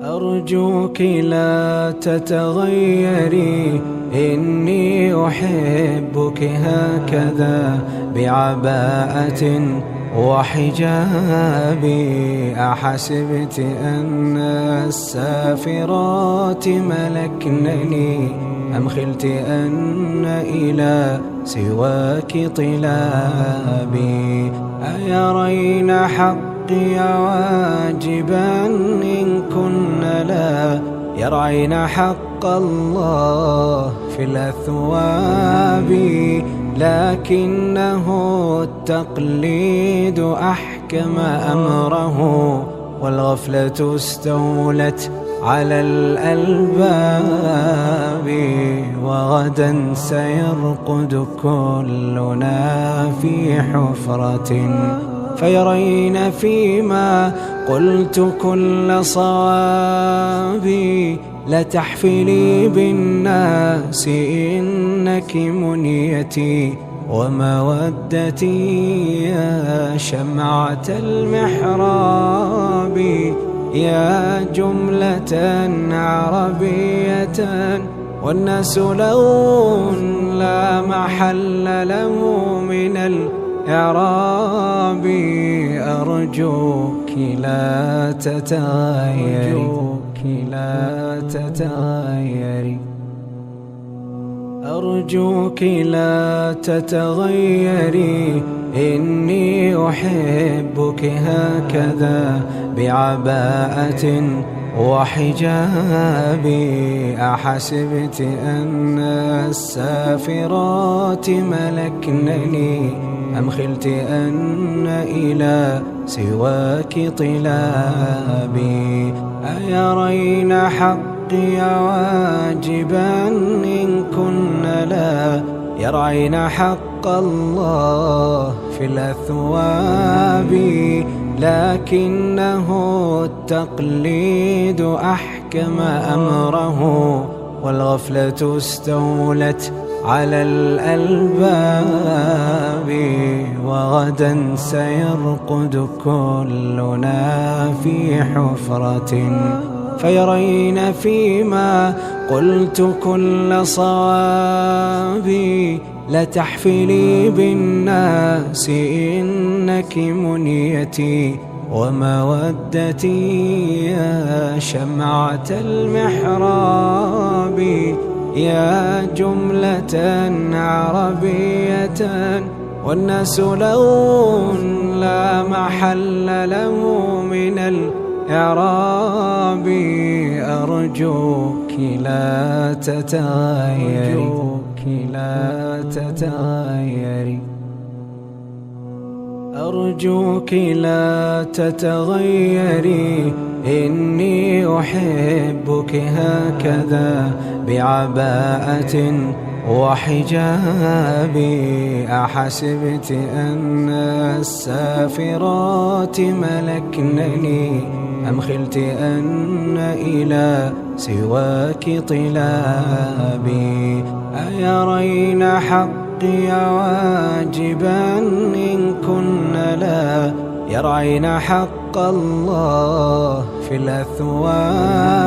أرجوك لا تتغيري، إني أحبك هكذا بعباءة وحجابي. أحسبت أن السافرات ملكنني، أم خلت أن إلى سواك طلابي؟ أيرين حقي واجبا إن كن لا يرعين حق الله في الأثواب. لكنه التقليد أحكم أمره، والغفلة استولت على الألباب. وغدا سيرقد كلنا في حفرة، فيرين فيما قلت كل صوابي. لتحفلي بالناس إنك منيتي ومودتي، يا شمعة المحراب. يا جملة عربية والناس لون لا محل له من الإعراب. أرجوك لا تتغيري، لا تتغيري. أرجوك لا تتغيري، إني أحبك هكذا بعباءة وحجابي. أحسبت أن السافرات ملكنني، أم خلت أن إلى سواك طلابي؟ أيرين حقي واجبا إن كن لا يرعين حق الله في الأثواب. لكنه التقليد أحكم أمره، والغفلة استولت على الألباب. وغدا سيرقد كلنا في حفرة، فيرين فيما قلت كل صوابي. لتحفلي بالناس إنك منيتي ومودتي، يا شمعة المحراب. يا جملة عربية والناس لون لا محل له من الإعراب. أرجوك لا تتغيري، لا تتغيري. أرجوك لا تتغيري، إني أحبك هكذا بعباءة وحجابي. أحسبت أن السافرات ملكنني، أم خلت أن إلى سواك طلابي؟ أيرين حقي واجبا إن كن لا يرعين حق الله في الأثواب.